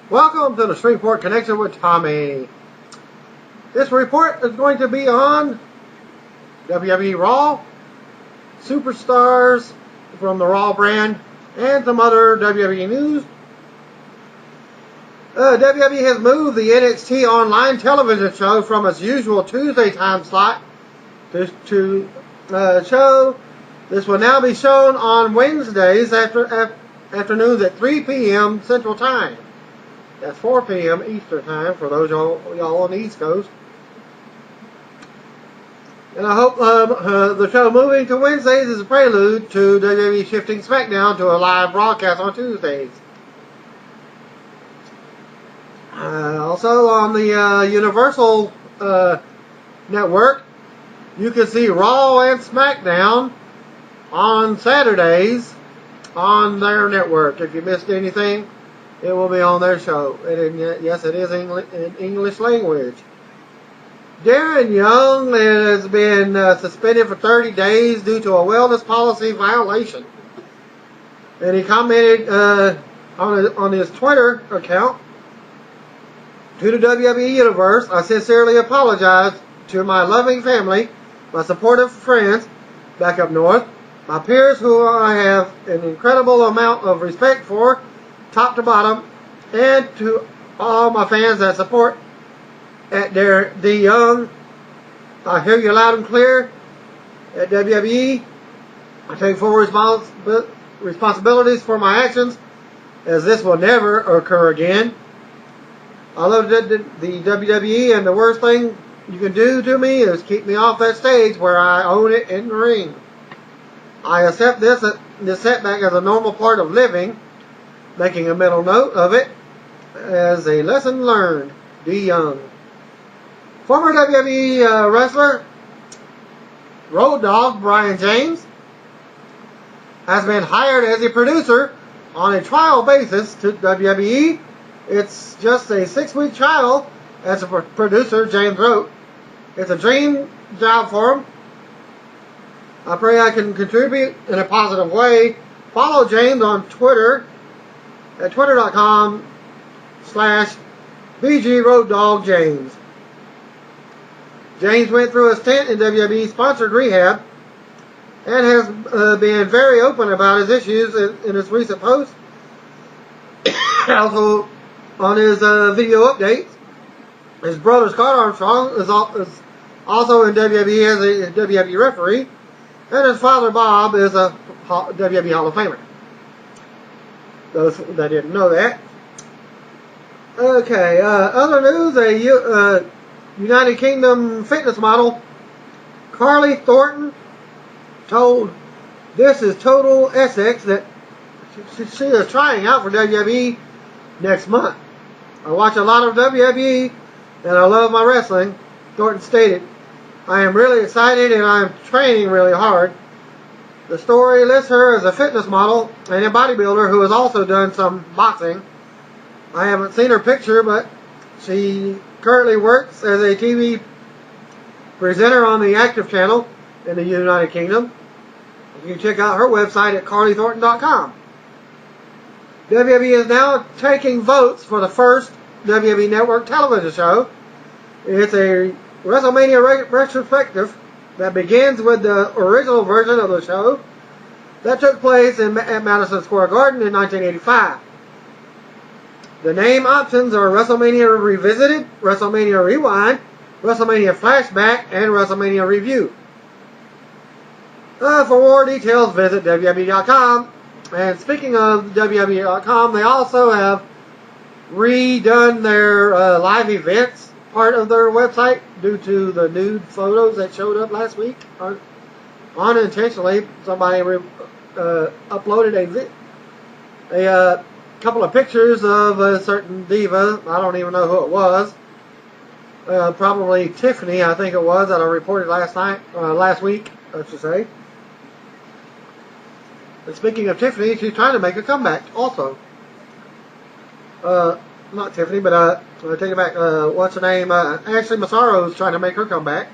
Welcome to the Shreveport Connection with Tommy. This report is going to be on WWE Raw, superstars from the Raw brand, and some other WWE news. WWE has moved the NXT online television show from its usual Tuesday time slot to show. This will now be shown on Wednesdays afternoons at 3 p.m. Central Time. That's 4 p.m. Eastern Time for those y'all on the East Coast. And I hope the show moving to Wednesdays is a prelude to WWE shifting SmackDown to a live broadcast on Tuesdays. Also on the Universal Network, you can see Raw and SmackDown on Saturdays on their network. If you missed anything, it will be on their show. And yes, it is in English language. Darren Young has been suspended for 30 days due to a wellness policy violation. And he commented on his Twitter account, "To the WWE Universe, I sincerely apologize to my loving family, my supportive friends back up north, my peers who I have an incredible amount of respect for, top to bottom, and to all my fans that support at D. Young. I hear you loud and clear. At WWE, I take full responsibilities for my actions, as this will never occur again. I love the WWE, and the worst thing you can do to me is keep me off that stage where I own it in the ring. I accept this setback as a normal part of living, making a mental note of it as a lesson learned. D. Young." Former WWE wrestler Road Dogg Brian James has been hired as a producer on a trial basis to WWE. It's just a 6-week trial as a producer, James wrote. It's a dream job for him. I pray I can contribute in a positive way. Follow James on Twitter at twitter.com/BGRoadDoggJames. James went through a stint in WWE sponsored rehab and has been very open about his issues in his recent posts. Also, on his video updates, his brother Scott Armstrong is also in WWE as a WWE referee, and his father Bob is a WWE Hall of Famer. Those that didn't know that. Okay, other news, a United Kingdom fitness model, Carly Thornton, told This Is Total Essex that she is trying out for WWE next month. "I watch a lot of WWE and I love my wrestling," Thornton stated. "I am really excited and I am training really hard." The story lists her as a fitness model and a bodybuilder who has also done some boxing. I haven't seen her picture, but she currently works as a TV presenter on the Active channel in the United Kingdom. You can check out her website at carlythornton.com. WWE is now taking votes for the first WWE Network television show. It's a WrestleMania retrospective that begins with the original version of the show that took place at Madison Square Garden in 1985. The name options are WrestleMania Revisited, WrestleMania Rewind, WrestleMania Flashback, and WrestleMania Review. For more details, visit WWE.com. And speaking of WWE.com, they also have redone their live events part of their website due to the nude photos that showed up last week. Unintentionally, somebody uploaded a couple of pictures of a certain diva. I don't even know who it was. Probably Tiffany, I think it was, that I reported last week, I should say. And speaking of Tiffany, she's trying to make a comeback also. Not Tiffany, but I take it back. What's her name? Ashley Massaro is trying to make her comeback.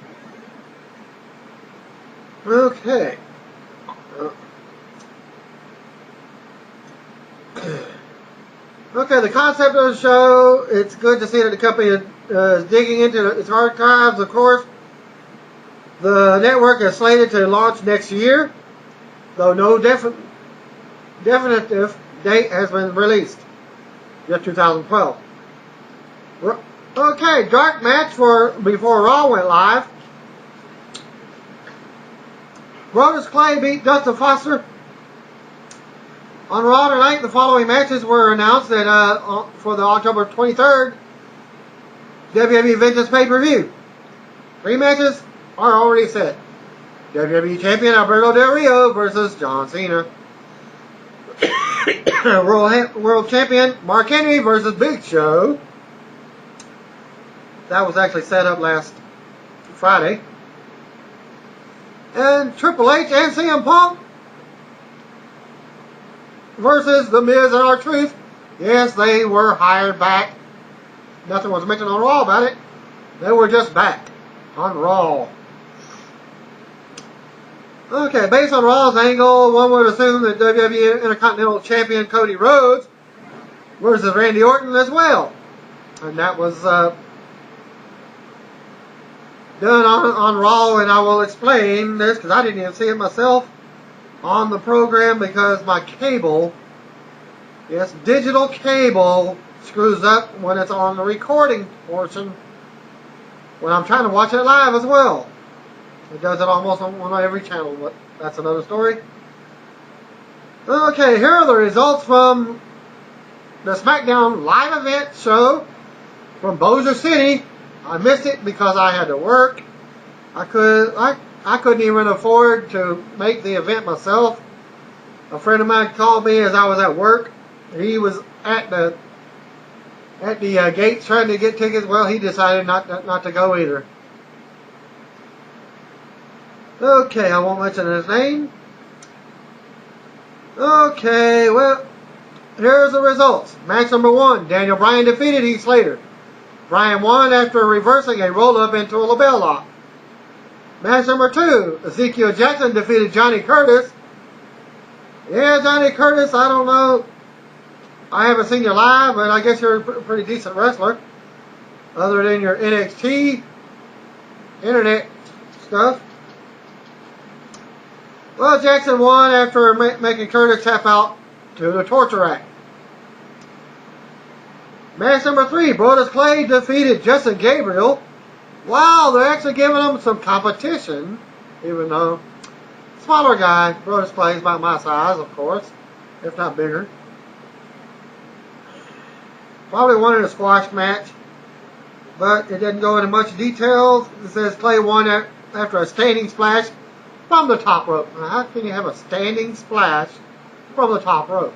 Okay. Okay, the concept of the show, it's good to see that the company is digging into its archives, of course. The network is slated to launch next year, though no definitive date has been released. Just 2012. Okay, dark match before Raw went live. Brodus Clay beat Dustin Foster. On Raw tonight, the following matches were announced that for the October 23rd WWE Vengeance pay-per-view. 3 matches are already set. WWE Champion Alberto Del Rio versus John Cena. World Champion Mark Henry versus Big Show. That was actually set up last Friday. And Triple H and CM Punk versus The Miz and R-Truth. Yes, they were hired back. Nothing was mentioned on Raw about it. They were just back on Raw. Okay, based on Raw's angle, one would assume that WWE Intercontinental Champion Cody Rhodes versus Randy Orton as well. And that was done on Raw, and I will explain this because I didn't even see it myself on the program because my cable, yes, digital cable, screws up when it's on the recording portion when I'm trying to watch it live as well. It does it almost on every channel, but that's another story. Okay, here are the results from the SmackDown live event show from Bossier City. I missed it because I had to work. I couldn't even afford to make the event myself. A friend of mine called me as I was at work. He was at the gates trying to get tickets. Well, he decided not to go either. Okay, I won't mention his name. Okay, well, here's the results. Match number 1, Daniel Bryan defeated Heath Slater. Bryan won after reversing a roll-up into a label lock. Match number 2, Ezekiel Jackson defeated Johnny Curtis. Yeah, Johnny Curtis, I don't know. I haven't seen you live, but I guess you're a pretty decent wrestler. Other than your NXT internet stuff. Well, Jackson won after making Curtis tap out to the torture rack. Match number 3, Brodus Clay defeated Justin Gabriel. Wow, they're actually giving him some competition, even though smaller guy. Brodus Clay is about my size, of course, if not bigger. Probably won in a squash match, but it didn't go into much details. It says Clay won after a standing splash from the top rope. Now, how can you have a standing splash from the top rope?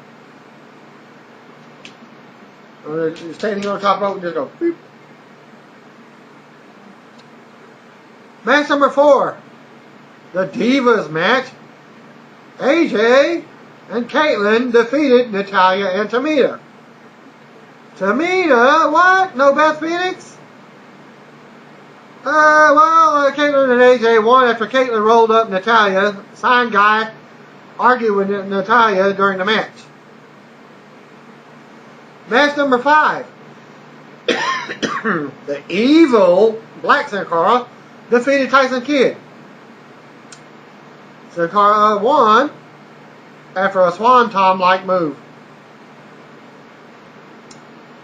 You're standing on the top rope and just go beep. Match number 4, the Divas match. AJ and Caitlyn defeated Natalya and Tamina. Tamina? What? No Beth Phoenix? Well, Caitlyn and AJ won after Caitlyn rolled up Natalya. Sign guy argued with Natalya during the match. Match number 5. The evil Black Sin Cara defeated Tyson Kidd. Sin Cara won after a Swanton-like move.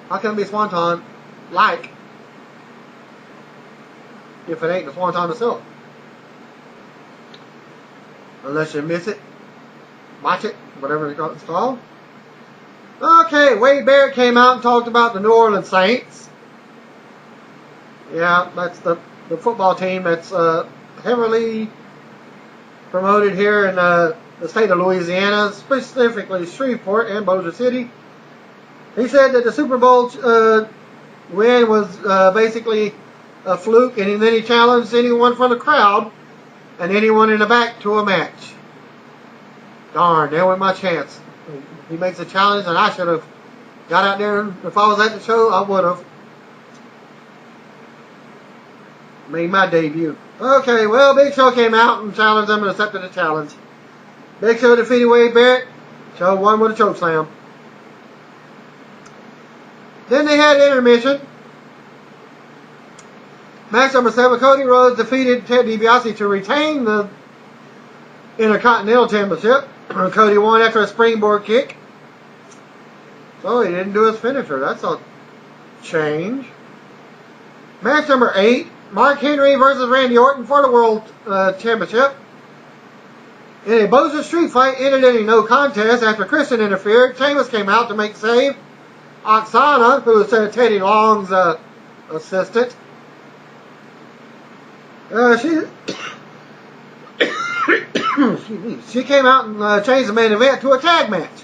How can it be Swanton-like if it ain't the Swanton itself? Unless you miss it, watch it, whatever it's called. Okay, Wade Barrett came out and talked about the New Orleans Saints. Yeah, that's the football team that's heavily promoted here in the state of Louisiana, specifically Shreveport and Bossier City. He said that the Super Bowl win was basically a fluke, and then he challenged anyone from the crowd and anyone in the back to a match. Darn, there went my chance. He makes a challenge, and I should have got out there. If I was at the show, I would have made my debut. Okay, well, Big Show came out and challenged him and accepted the challenge. Big Show defeated Wade Barrett. Show won with a chokeslam. Then they had intermission. Match number 7, Cody Rhodes defeated Ted DiBiase to retain the Intercontinental Championship. Cody won after a springboard kick. So he didn't do his finisher. That's a change. Match number 8, Mark Henry versus Randy Orton for the World Championship. In a bossier street fight ended in a no contest after Christian interfered. Sheamus came out to make save. Oksana, who was Teddy Long's assistant, she came out and changed the main event to a tag match.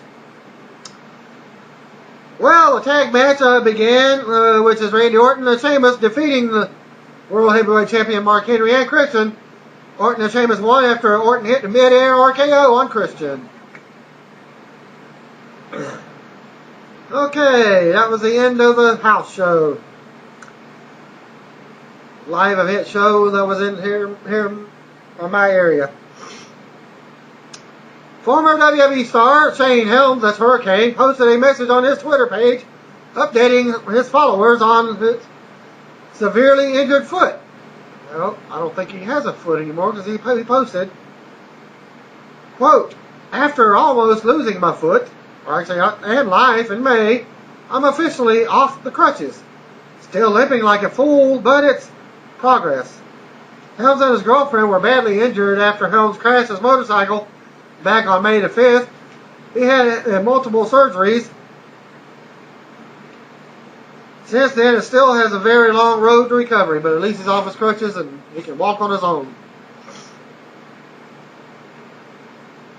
Well, the tag match began, which is Randy Orton and Sheamus defeating the World Heavyweight Champion Mark Henry and Christian. Orton and Sheamus won after Orton hit the mid-air RKO on Christian. Okay, that was the end of the house show. Live event show that was in here in my area. Former WWE star Shane Helms, that's Hurricane, posted a message on his Twitter page updating his followers on his severely injured foot. Well, I don't think he has a foot anymore because he posted, quote, "After almost losing my foot, or actually, and life in May, I'm officially off the crutches. Still limping like a fool, but it's progress." Helms and his girlfriend were badly injured after Helms crashed his motorcycle back on May the 5th. He had multiple surgeries. Since then, it still has a very long road to recovery, but at least he's off his crutches and he can walk on his own.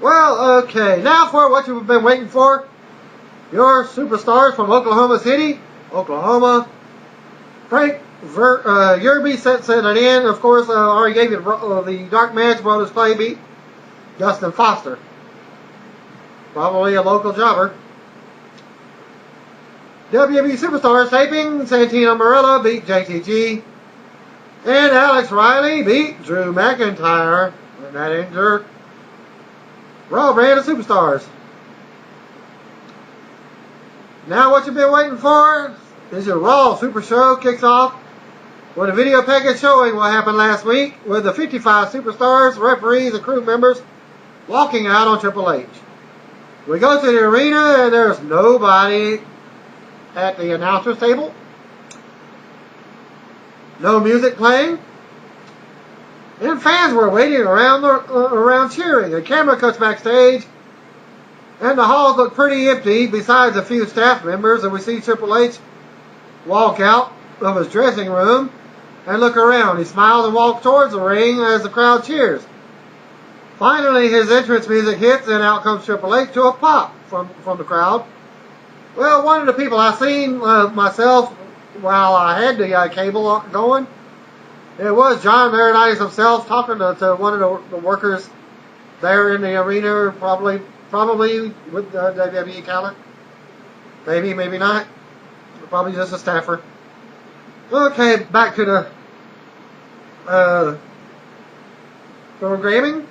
Well, okay, now for what you've been waiting for. Your superstars from Oklahoma City, Oklahoma. Frank Yerby sent it in. Of course, already gave you the dark match. Brodus Clay beat Dustin Foster. Probably a local jobber. WWE Superstars taping. Santino Marella beat JTG. And Alex Riley beat Drew McIntyre. And that injured Raw brand of Superstars. Now what you've been waiting for is your Raw Super Show kicks off with a video package showing what happened last week with the 55 superstars, referees, and crew members walking out on Triple H. We go to the arena and there's nobody at the announcer's table. No music playing. And fans were waiting around cheering. A camera cuts backstage and the halls look pretty empty besides a few staff members, and we see Triple H walk out of his dressing room and look around. He smiles and walks towards the ring as the crowd cheers. Finally, his entrance music hits, and out comes Triple H to a pop from the crowd. Well, one of the people I seen myself while I had the cable going, it was John Laurinaitis himself talking to one of the workers there in the arena, probably with WWE talent. Maybe, maybe not. Probably just a staffer. Okay, back to the programming.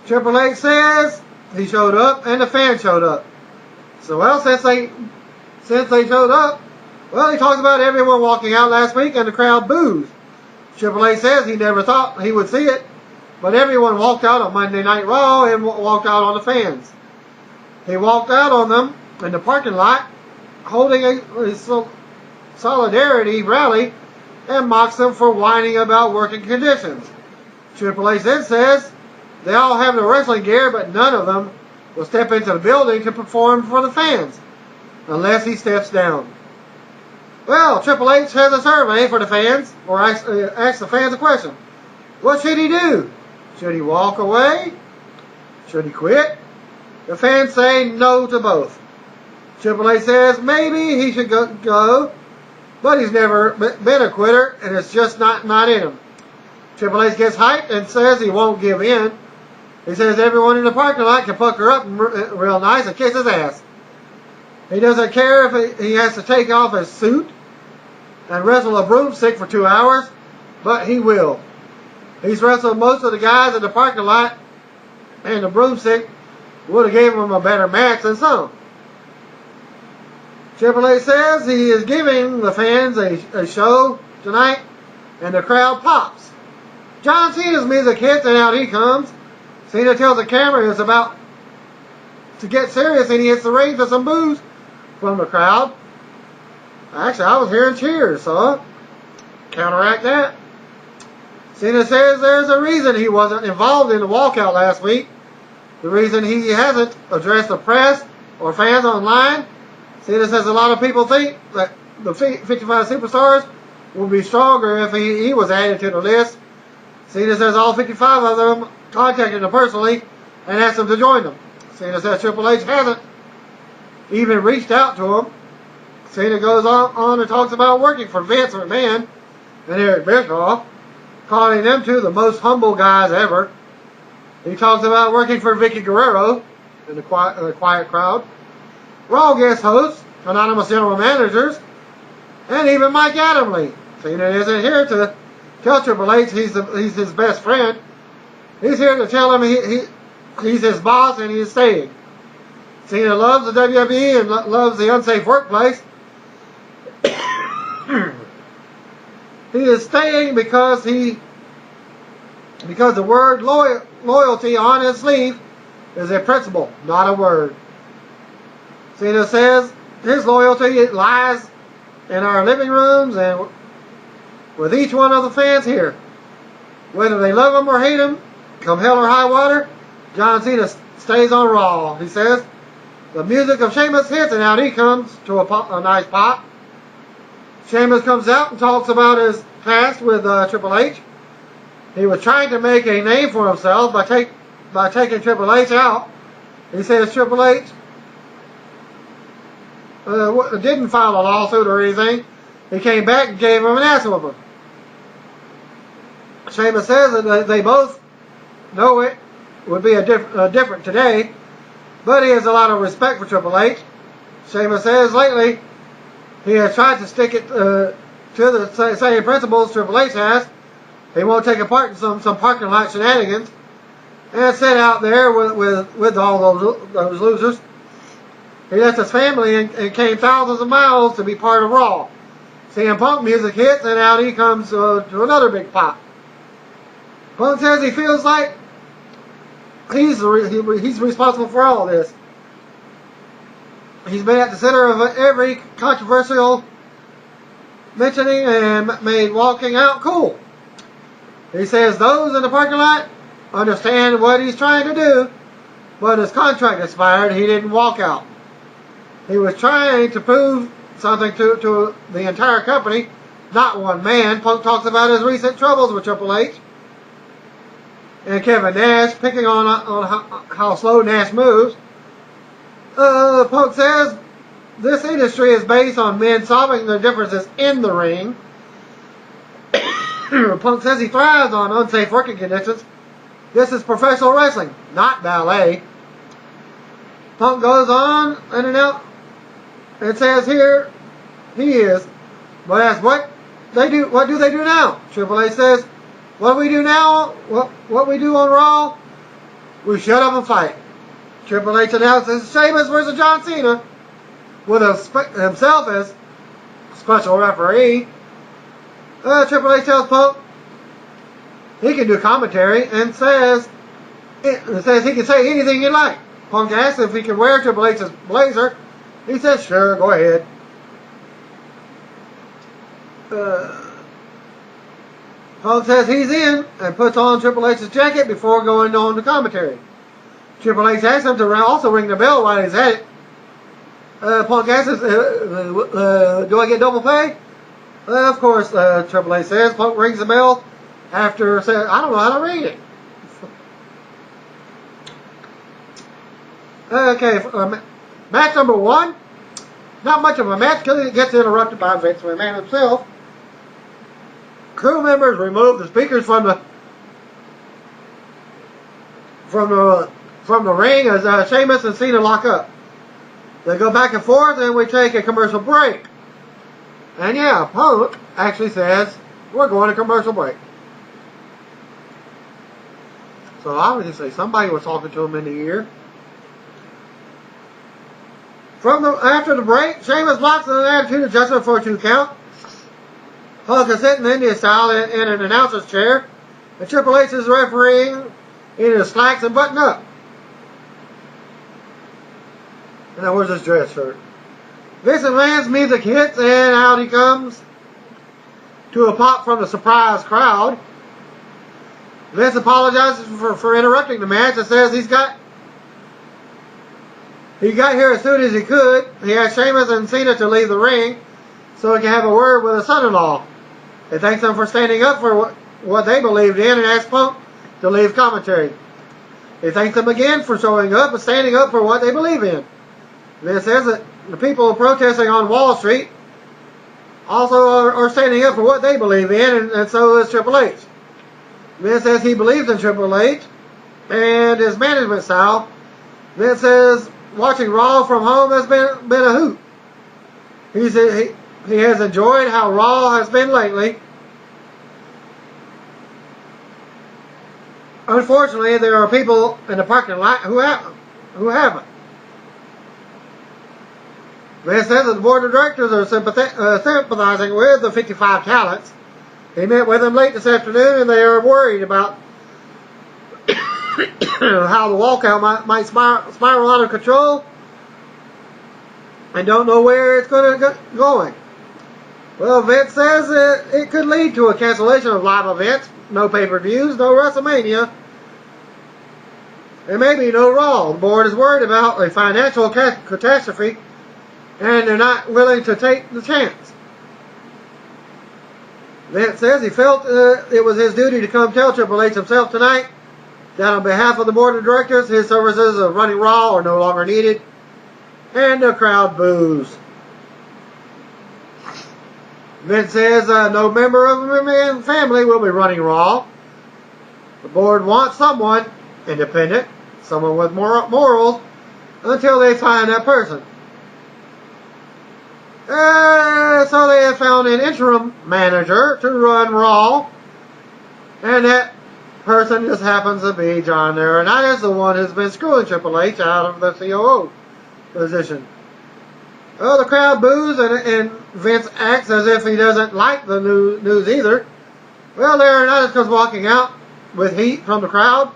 Triple H says he showed up and the fans showed up. So, well, since they showed up, well, he talks about everyone walking out last week and the crowd boos. Triple H says he never thought he would see it, but everyone walked out on Monday Night Raw and walked out on the fans. He walked out on them in the parking lot holding a solidarity rally and mocks them for whining about working conditions. Triple H then says they all have the wrestling gear, but none of them will step into the building to perform for the fans unless he steps down. Well, Triple H has a survey for the fans, or asks the fans a question. What should he do? Should he walk away? Should he quit? The fans say no to both. Triple H says maybe he should go, but he's never been a quitter, and it's just not in him. Triple H gets hyped and says he won't give in. He says everyone in the parking lot can pucker up real nice and kiss his ass. He doesn't care if he has to take off his suit and wrestle a broomstick for 2 hours, but he will. He's wrestled most of the guys in the parking lot, and the broomstick would have gave him a better match than some. Triple H says he is giving the fans a show tonight, and the crowd pops. John Cena's music hits, and out he comes. Cena tells the camera it's about to get serious, and he hits the ring for some boos from the crowd. Actually, I was hearing cheers, so counteract that. Cena says there's a reason he wasn't involved in the walkout last week. The reason he hasn't addressed the press or fans online. Cena says a lot of people think that the 55 superstars would be stronger if he was added to the list. Cena says all 55 of them contacted him personally and asked him to join them. Cena says Triple H hasn't even reached out to him. Cena goes on and talks about working for Vince McMahon and Eric Bischoff, calling them two the most humble guys ever. He talks about working for Vicky Guerrero in the quiet crowd, Raw guest hosts, anonymous general managers, and even Mike Adamle. Cena isn't here to tell Triple H he's his best friend. He's here to tell him he's his boss and he's staying. Cena loves the WWE and loves the unsafe workplace. He is staying because the word loyalty on his sleeve is a principle, not a word. Cena says his loyalty lies in our living rooms and with each one of the fans here. Whether they love him or hate him, come hell or high water, John Cena stays on Raw, he says. The music of Sheamus hits and out he comes to a nice pop. Sheamus comes out and talks about his past with Triple H. He was trying to make a name for himself by taking Triple H out. He says Triple H didn't file a lawsuit or anything. He came back and gave him an ass whooping. Sheamus says that they both know it would be different today, but he has a lot of respect for Triple H. Sheamus says lately he has tried to stick it to the same principles Triple H has. He won't take a part in some parking lot shenanigans and sit out there with all those losers. He left his family and came thousands of miles to be part of Raw. CM Punk music hits and out he comes to another big pop. Punk says he feels like he's responsible for all this. He's been at the center of every controversial mentioning and made walking out cool. He says those in the parking lot understand what he's trying to do, but his contract expired. He didn't walk out. He was trying to prove something to the entire company, not one man. Punk talks about his recent troubles with Triple H and Kevin Nash, picking on how slow Nash moves. Punk says this industry is based on men solving their differences in the ring. Punk says he thrives on unsafe working conditions. This is professional wrestling, not ballet. Punk goes on in and out and says here he is, but asks what do they do now? Triple H says, what we do now, what we do on Raw, we shut up and fight. Triple H announces Sheamus versus John Cena with himself as special referee. Triple H tells Punk he can do commentary and says he can say anything you like. Punk asks if he can wear Triple H's blazer. He says, sure, go ahead. Punk says he's in and puts on Triple H's jacket before going on to commentary. Triple H asks him to also ring the bell while he's at it. Punk asks, do I get double pay? Of course, Triple H says. Punk rings the bell after saying, I don't know how to ring it. Okay, match number 1. Not much of a match because it gets interrupted by Vince McMahon himself. Crew members remove the speakers from the ring as Sheamus and Cena lock up. They go back and forth and we take a commercial break. And yeah, Punk actually says, we're going to commercial break. So obviously somebody was talking to him in the ear. After the break, Sheamus blocks an attitude adjustment for a 2 count. Hulk is sitting India style in an announcer's chair, and Triple H is refereeing in his slacks and button up. And now where's this dress shirt? Vince McMahon's music hits, and out he comes to a pop from the surprise crowd. Vince apologizes for interrupting the match and says he got here as soon as he could. He asked Sheamus and Cena to leave the ring so he can have a word with his son-in-law. He thanks them for standing up for what they believed in and asked Punk to leave commentary. He thanks them again for showing up and standing up for what they believe in. Vince says that the people protesting on Wall Street also are standing up for what they believe in, and so is Triple H. Vince says he believes in Triple H and his management style. Vince says watching Raw from home has been a hoot. He said he has enjoyed how Raw has been lately. Unfortunately, there are people in the parking lot who haven't. Vince says that the board of directors are sympathizing with the 55 talents. He met with them late this afternoon, and they are worried about how the walkout might spiral out of control and don't know where it's going. Well, Vince says it could lead to a cancellation of live events, no pay-per-views, no WrestleMania, and maybe no Raw. The board is worried about a financial catastrophe, and they're not willing to take the chance. Vince says he felt it was his duty to come tell Triple H himself tonight that on behalf of the board of directors, his services of running Raw are no longer needed, and the crowd boos. Vince says no member of the McMahon family will be running Raw. The board wants someone independent, someone with morals, until they find that person. So they have found an interim manager to run Raw, and that person just happens to be John Laurinaitis, the one who's been screwing Triple H out of the COO position. Well, the crowd boos, and Vince acts as if he doesn't like the news either. Well, Laurinaitis comes walking out with heat from the crowd.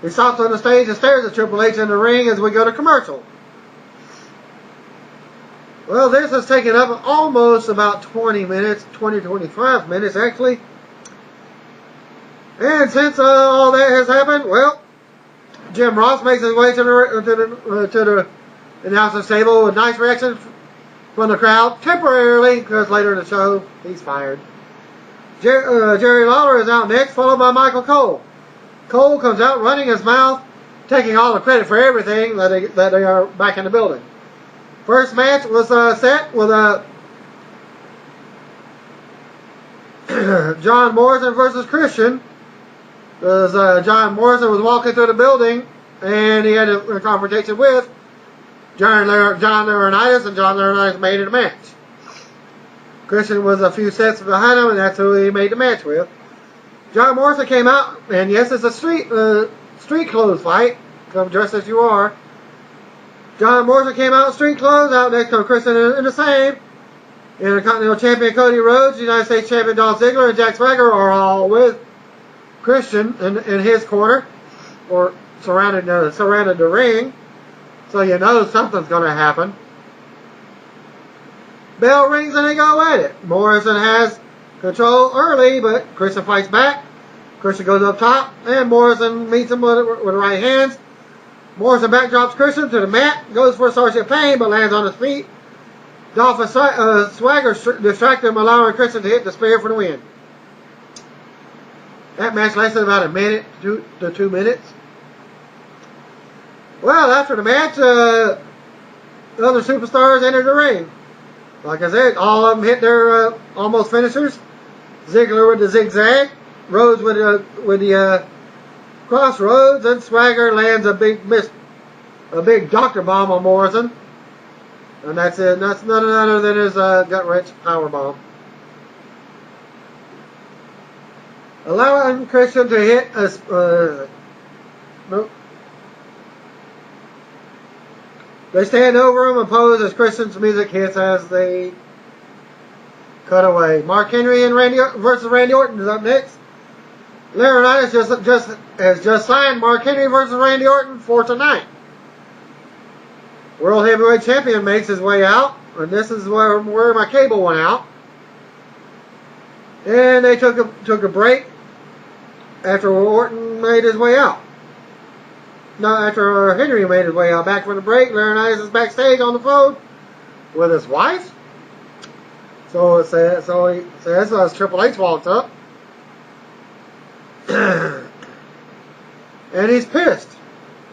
He stops on the stage and stares at Triple H in the ring as we go to commercial. Well, this has taken up almost about 20 minutes, 20 to 25 minutes actually. And since all that has happened, well, Jim Ross makes his way to the announcer's table with nice reaction from the crowd, temporarily, because later in the show, he's fired. Jerry Lawler is out next, followed by Michael Cole. Cole comes out running his mouth, taking all the credit for everything that they are back in the building. First match was set with John Morrison versus Christian. Because John Morrison was walking through the building and he had a confrontation with John Laurinaitis, and John Laurinaitis made it a match. Christian was a few steps behind him, and that's who he made the match with. John Morrison came out, and yes, it's a street clothes fight. Come dressed as you are. John Morrison came out in street clothes. Out next comes Christian in the same. Intercontinental Champion Cody Rhodes, United States Champion Dolph Ziggler, and Jack Swagger are all with Christian in his corner, or surrounded the ring. So you know something's going to happen. Bell rings and they go at it. Morrison has control early, but Christian fights back. Christian goes up top, and Morrison meets him with the right hands. Morrison backdrops Christian to the mat, goes for Sergeant Payne, but lands on his feet. Dolph and Swagger distract him, allowing Christian to hit the spear for the win. That match lasted about a minute to 2 minutes. Well, after the match, the other superstars entered the ring. Like I said, all of them hit their almost finishers. Ziggler with the zigzag, Rhodes with the crossroads, and Swagger lands a big doctor bomb on Morrison. And that's it. That's none other than his gut wrench power bomb. Allowing Christian to hit They stand over him and pose as Christian's music hits as they cut away. Mark Henry and versus Randy Orton is up next. Laurinaitis has just signed Mark Henry versus Randy Orton for tonight. World Heavyweight Champion makes his way out, and this is where my cable went out. And they took a break after Orton made his way out. No, after Henry made his way out. Back from the break, Laurinaitis is backstage on the phone with his wife. So he says as Triple H walks up. And he's pissed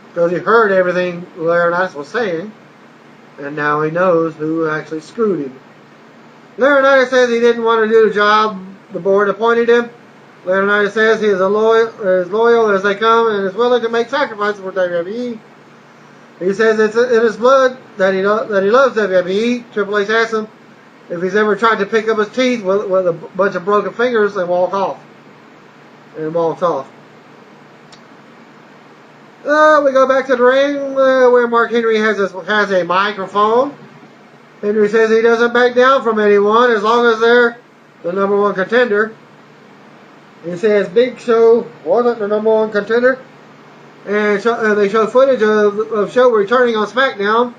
because he heard everything Laurinaitis was saying, and now he knows who actually screwed him. Laurinaitis says he didn't want to do the job the board appointed him. Laurinaitis says he is as loyal as they come and is willing to make sacrifices for WWE. He says it's in his blood that he loves WWE. Triple H asks him if he's ever tried to pick up his teeth with a bunch of broken fingers and walks off. We go back to the ring where Mark Henry has a microphone. Henry says he doesn't back down from anyone as long as they're the number one contender. He says Big Show wasn't the number one contender. And they show footage of Show returning on SmackDown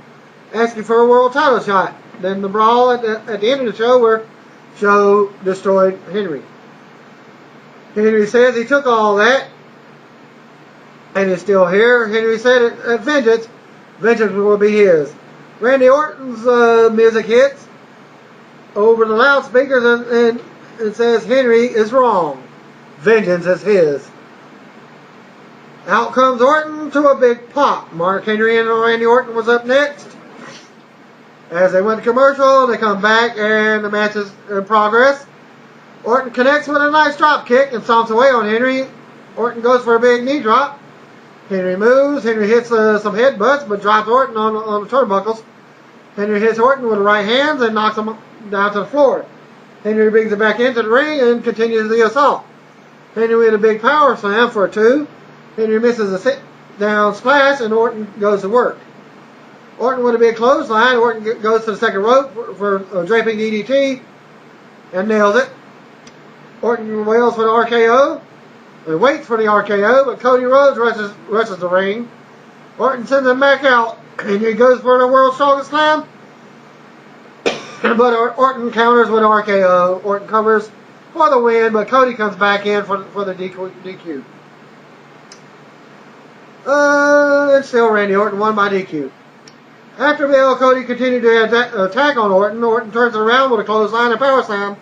asking for a world title shot. Then the brawl at the end of the show where Show destroyed Henry. Henry says he took all that and is still here. Henry said at vengeance will be his. Randy Orton's music hits over the loudspeakers and says Henry is wrong. Vengeance is his. Out comes Orton to a big pop. Mark Henry and Randy Orton was up next. As they went to commercial, they come back and the match is in progress. Orton connects with a nice drop kick and stomps away on Henry. Orton goes for a big knee drop. Henry moves. Henry hits some headbutts but drops Orton on the turnbuckles. Henry hits Orton with the right hands and knocks him down to the floor. Henry brings it back into the ring and continues the assault. Henry with a big power slam for a 2. Henry misses a sit-down splash and Orton goes to work. Orton with a big clothesline. Orton goes to the second rope for a draping DDT and nails it. Orton wails for the RKO. He waits for the RKO, but Cody Rhodes rushes the ring. Orton sends him back out, and he goes for the World's Strongest Slam. But Orton counters with RKO. Orton covers for the win, but Cody comes back in for the DQ. And still Randy Orton won by DQ. After Bell, Cody continued to attack on Orton. Orton turns it around with a clothesline and power slam.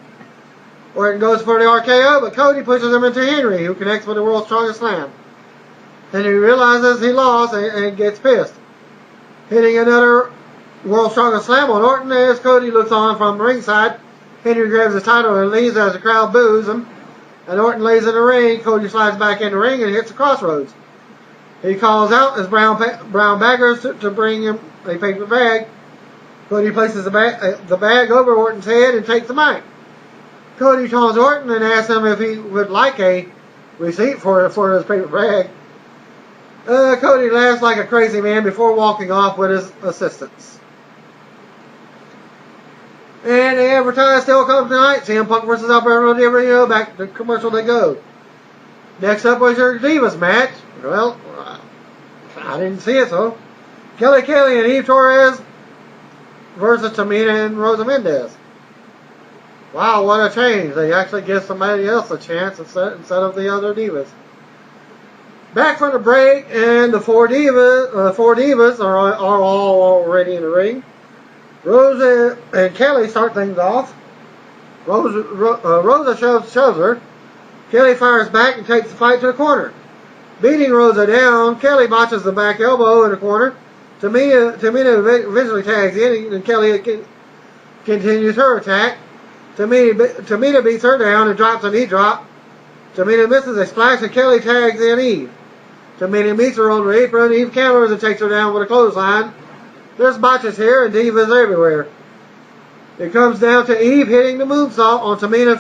Orton goes for the RKO, but Cody pushes him into Henry, who connects with the World's Strongest Slam. Henry realizes he lost and gets pissed, hitting another World's Strongest Slam on Orton as Cody looks on from ringside. Henry grabs the title and leaves as the crowd boos him, and Orton lays in the ring. Cody slides back in the ring and hits the crossroads. He calls out his brown baggers to bring him a paper bag. Cody places the bag over Orton's head and takes the mic. Cody calls Orton and asks him if he would like a receipt for his paper bag. Cody laughs like a crazy man before walking off with his assistants. And the advertise still comes tonight. CM Punk versus Alberto Del Rio. Back to commercial they go. Next up was your Divas match. Well, I didn't see it, so. Kelly Kelly and Eve Torres versus Tamina and Rosa Mendez. Wow, what a change. They actually give somebody else a chance instead of the other divas. Back from the break, and the four divas are all already in the ring. Rosa and Kelly start things off. Rosa shoves her. Kelly fires back and takes the fight to the corner. Beating Rosa down, Kelly botches the back elbow in the corner. Tamina eventually tags in, and Kelly continues her attack. Tamina beats her down and drops a knee drop. Tamina misses a splash and Kelly tags in Eve. Tamina meets her on the apron. Eve counters and takes her down with a clothesline. There's botches here and divas everywhere. It comes down to Eve hitting the moonsault on Tamina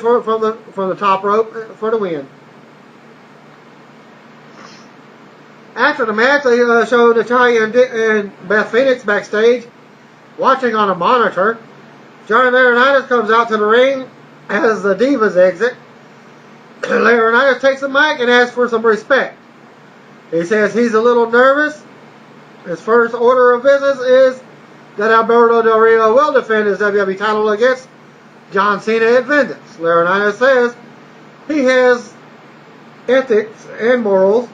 from the top rope for the win. After the match, they showed Natalya and Beth Phoenix backstage, watching on a monitor. Johnny Laurinaitis comes out to the ring as the Divas exit. Laurinaitis takes the mic and asks for some respect. He says he's a little nervous. His first order of business is that Alberto Del Rio will defend his WWE title against John Cena at Vengeance. Laurinaitis says he has ethics and morals.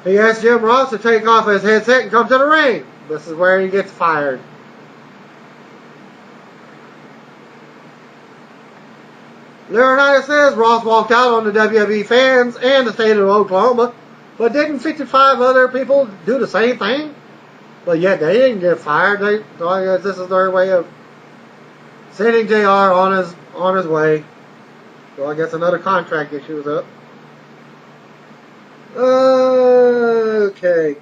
He asks Jim Ross to take off his headset and come to the ring. This is where he gets fired. Laurinaitis says Ross walked out on the WWE fans and the state of Oklahoma, but didn't 55 other people do the same thing? But yet they didn't get fired. So I guess this is their way of sending JR on his way. So I guess another contract issue is up. Okay.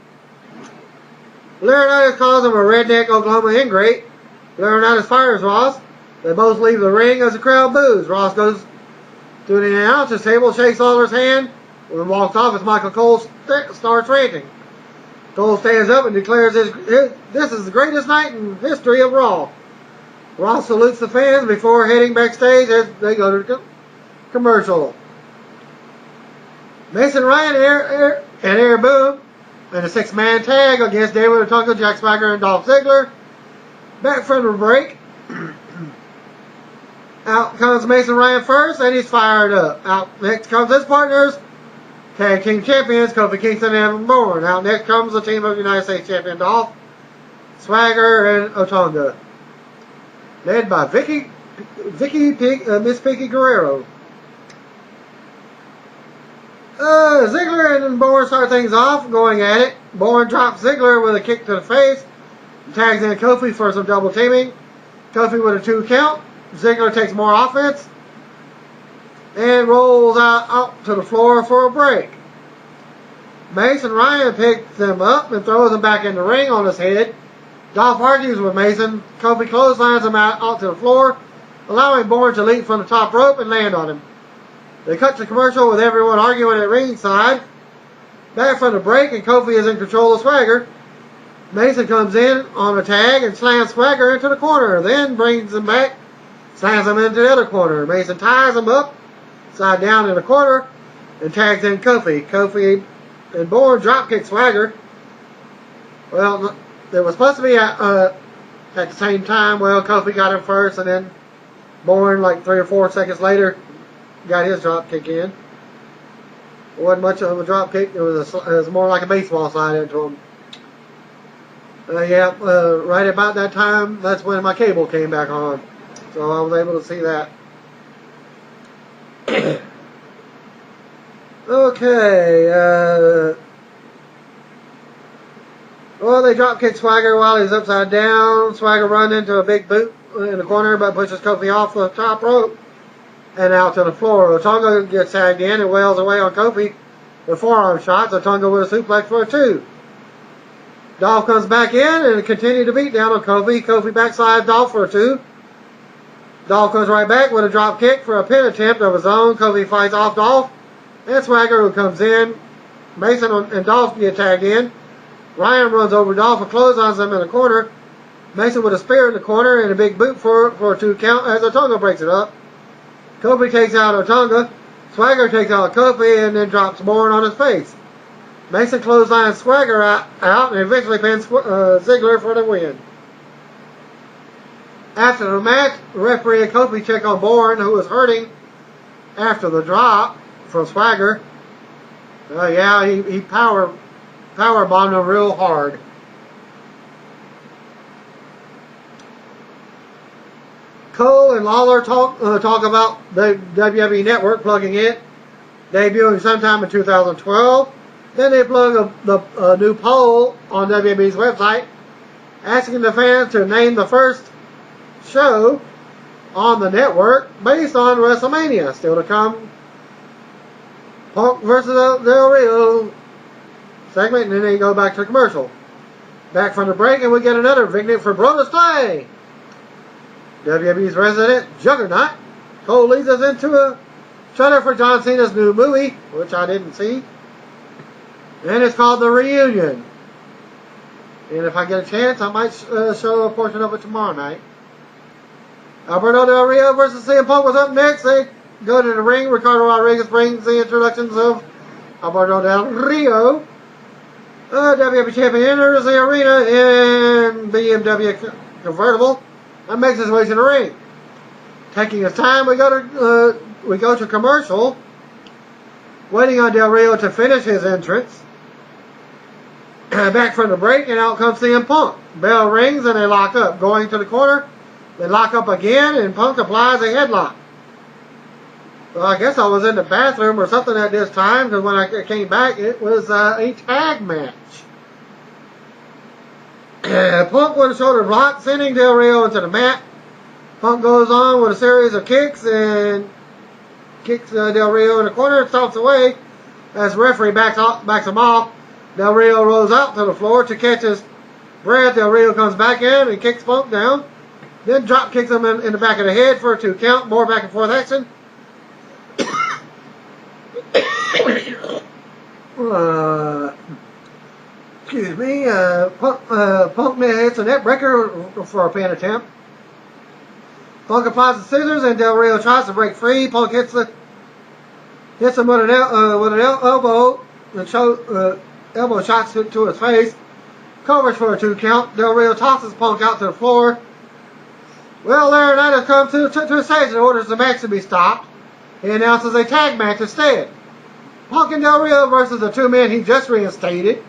Laurinaitis calls him a redneck Oklahoma ingrate. Laurinaitis fires Ross. They both leave the ring as the crowd boos. Ross goes to the announcer's table, shakes Lawler's hand, and walks off as Michael Cole starts ranting. Cole stands up and declares this is the greatest night in history of Raw. Ross salutes the fans before heading backstage as they go to the commercial. Mason Ryan and Air Boom in a 6-man tag against David Otunga, Jack Swagger, and Dolph Ziggler. Back from the break. Out comes Mason Ryan first, and he's fired up. Out next comes his partners, Tag Team Champions, Kofi Kingston and Evan Bourne. Out next comes the team of United States Champion Dolph, Swagger, and Otunga. Led by Miss Pinky Guerrero. Ziggler and Bourne start things off, going at it. Bourne drops Ziggler with a kick to the face. Tags in Kofi for some double teaming. Kofi with a 2 count. Ziggler takes more offense and rolls out to the floor for a break. Mason Ryan picks them up and throws them back in the ring on his head. Dolph argues with Mason. Kofi clotheslines him out to the floor, allowing Bourne to leap from the top rope and land on him. They cut to commercial with everyone arguing at ringside. Back from the break, and Kofi is in control of Swagger. Mason comes in on a tag and slams Swagger into the corner, then brings him back, slams him into the other corner. Mason ties him up, side down in the corner, and tags in Kofi. Kofi and Bourne dropkick Swagger. Well, they were supposed to be at the same time. Well, Kofi got him first, and then Bourne, like 3 or 4 seconds later, got his drop kick in. It wasn't much of a drop kick. It was more like a baseball slide into him. Right about that time, that's when my cable came back on. So I was able to see that. Okay. Well, they drop kick Swagger while he's upside down. Swagger runs into a big boot in the corner, but pushes Kofi off the top rope and out to the floor. Otunga gets tagged in and wails away on Kofi with forearm shots. Otunga with a suplex for a 2. Dolph comes back in and continues to beat down on Kofi. Kofi backsides Dolph for a 2. Dolph comes right back with a drop kick for a pin attempt of his own. Kofi fights off Dolph. And Swagger, who comes in. Mason and Dolph get tagged in. Ryan runs over Dolph and clotheslines him in the corner. Mason with a spear in the corner and a big boot for a 2 count as Otunga breaks it up. Kofi takes out Otunga. Swagger takes out Kofi and then drops Bourne on his face. Mason clotheslines Swagger out and eventually pins Ziggler for the win. After the match, referee and Kofi check on Bourne, who was hurting after the drop from Swagger. He power bombed him real hard. Cole and Lawler talk about the WWE Network plugging it, debuting sometime in 2012. Then they plug a new poll on WWE's website, asking the fans to name the first show on the network based on WrestleMania. Still to come, Punk versus Del Rio segment, and then they go back to the commercial. Back from the break, and we get another vignette for Brodus Clay, WWE's resident juggernaut. Cole leads us into a trailer for John Cena's new movie, which I didn't see. And it's called The Reunion. And if I get a chance, I might show a portion of it tomorrow night. Alberto Del Rio versus CM Punk was up next. They go to the ring. Ricardo Rodriguez brings the introductions of Alberto Del Rio. WWE Champion enters the arena in BMW convertible and makes his way to the ring. Taking his time, we go to commercial, waiting on Del Rio to finish his entrance. Back from the break, and out comes CM Punk. Bell rings and they lock up. Going to the corner, they lock up again, and Punk applies a headlock. Well, I guess I was in the bathroom or something at this time, because when I came back, it was a tag match. Punk with a shoulder block, sending Del Rio into the mat. Punk goes on with a series of kicks and kicks Del Rio in the corner and stomps away as the referee backs him off. Del Rio rolls out to the floor to catch his breath. Del Rio comes back in and kicks Punk down. Then drop kicks him in the back of the head for a 2 count. More back and forth action. Excuse me. Punk hits a net breaker for a pin attempt. Punk applies the scissors and Del Rio tries to break free. Punk hits him with an elbow. Elbow shots to his face. Covers for a 2 count. Del Rio tosses Punk out to the floor. Well, Laurinaitis comes to the stage and orders the match to be stopped. He announces a tag match instead. Punk and Del Rio versus the 2 men he just reinstated.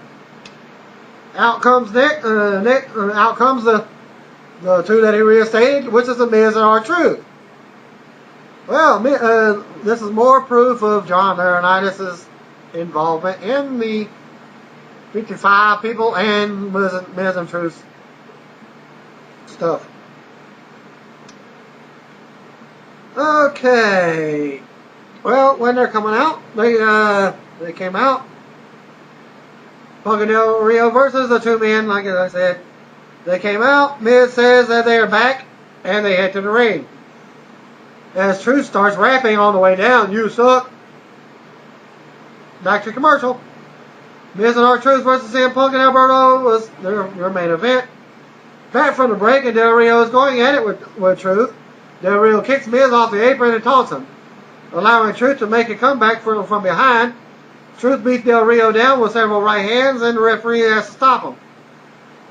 Out comes the 2 that he reinstated, which is the Miz and R-Truth. Well, this is more proof of John Laurinaitis' involvement in the 55 people and Miz and Truth stuff. Okay. Well, when they're coming out, they came out. Punk and Del Rio versus the 2 men, like I said. They came out. Miz says that they are back, and they head to the ring. As Truth starts rapping on the way down, "You suck." Back to commercial. Miz and R-Truth versus CM Punk and Alberto was their main event. Back from the break, and Del Rio is going at it with Truth. Del Rio kicks Miz off the apron and taunts him, allowing Truth to make a comeback from behind. Truth beats Del Rio down with several right hands, and the referee has to stop him.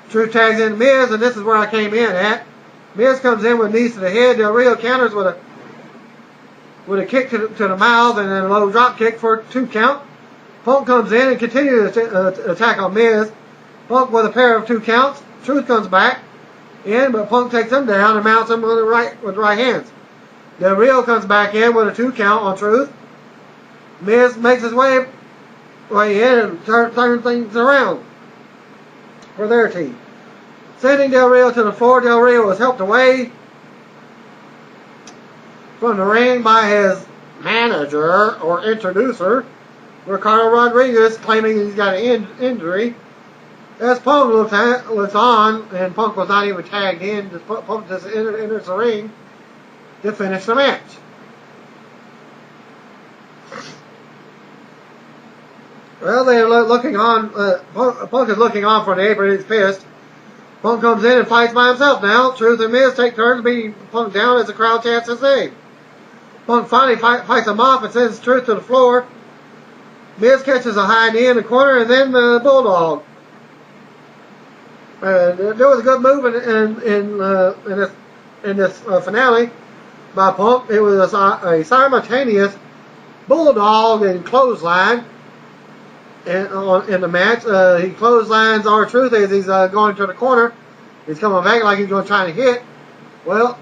Truth tags in Miz, and this is where I came in at. Miz comes in with knees to the head. Del Rio counters with a kick to the mouth and then a low drop kick for a 2 count. Punk comes in and continues to attack on Miz. Punk with a pair of 2 counts. Truth comes back in, but Punk takes him down and mounts him with right hands. Del Rio comes back in with a 2 count on Truth. Miz makes his way in and turns things around for their team. Sending Del Rio to the floor, Del Rio is helped away from the ring by his manager or introducer, Ricardo Rodriguez, claiming he's got an injury. As Punk looks on, and Punk was not even tagged in, Punk just enters the ring to finish the match. Well, they're looking on. Punk is looking on for the apron. He's pissed. Punk comes in and fights by himself now. Truth and Miz take turns beating Punk down as the crowd chants his name. Punk finally fights him off and sends Truth to the floor. Miz catches a high knee in the corner and then the Bulldog. There was a good move in this finale by Punk. It was a simultaneous Bulldog and clothesline in the match. He clotheslines R-Truth as he's going to the corner. He's coming back like he's going to try to hit. Well,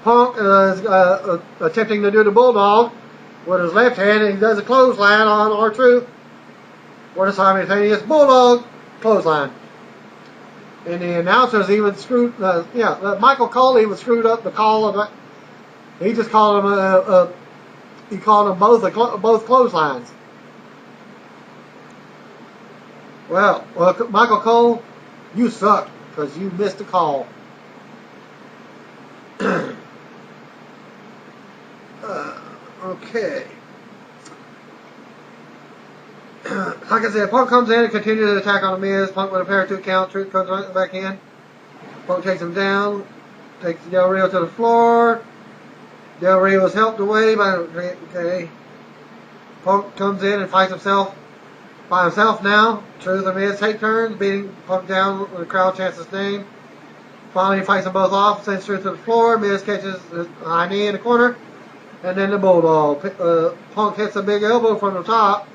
Punk is attempting to do the Bulldog with his left hand, and he does a clothesline on R-Truth with a simultaneous Bulldog clothesline. And the announcers even screwed, Michael Cole even screwed up the call of it. He just called them, both clotheslines. Well, Michael Cole, you suck because you missed the call. Okay. like I said, Punk comes in and continues to attack on the Miz. Punk with a pair of 2 count. Truth comes right back in. Punk takes him down. Takes Del Rio to the floor. Del Rio is helped away by okay. Punk comes in and fights himself by himself now. Truth and Miz take turns, beating Punk down when the crowd chants his name. Finally, he fights them both off, sends Truth to the floor. Miz catches his high knee in the corner. And then the Bulldog. Punk hits a big elbow from the top,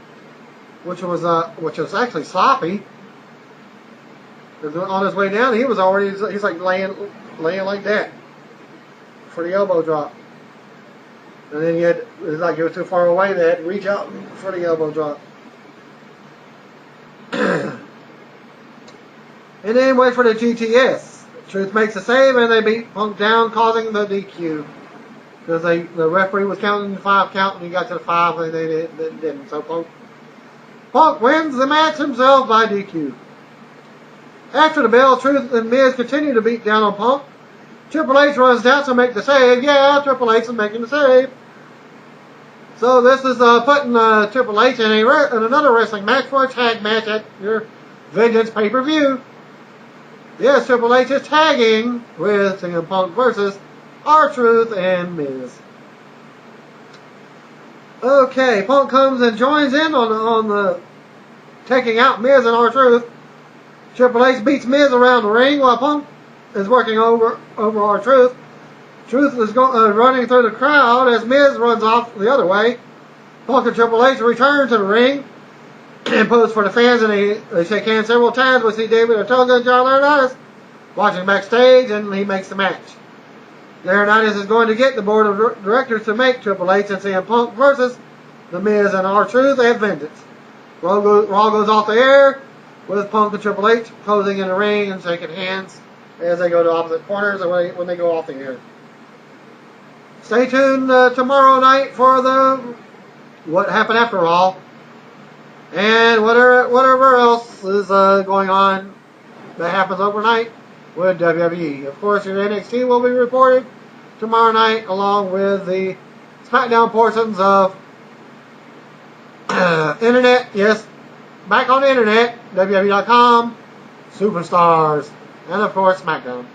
which was actually sloppy. On his way down, he's like laying like that for the elbow drop. And then it was like it was too far away. They had to reach out for the elbow drop. And then wait for the GTS. Truth makes a save and they beat Punk down, causing the DQ. Because the referee was counting the 5 count and he got to the 5 and they didn't. So Punk wins the match himself by DQ. After the bell, Truth and Miz continue to beat down on Punk. Triple H runs down to make the save. Yeah, Triple H is making the save. So this is putting Triple H in another wrestling match for a tag match at your Vengeance pay-per-view. Yes, Triple H is tagging with CM Punk versus R-Truth and Miz. Okay, Punk comes and joins in on the taking out Miz and R-Truth. Triple H beats Miz around the ring while Punk is working over R-Truth. Truth is running through the crowd as Miz runs off the other way. Punk and Triple H return to the ring and pose for the fans, and they shake hands several times. We see David Otunga and John Laurinaitis watching backstage, and he makes the match. Laurinaitis is going to get the board of directors to make Triple H and CM Punk versus The Miz and R-Truth at Vengeance. Raw goes off the air with Punk and Triple H posing in the ring and shaking hands as they go to opposite corners when they go off the air. Stay tuned tomorrow night for the What Happened After Raw and whatever else is going on that happens overnight with WWE. Of course, your NXT will be reported tomorrow night along with the SmackDown portions of Internet. Yes, back on the Internet, WWE.com, Superstars, and of course SmackDown.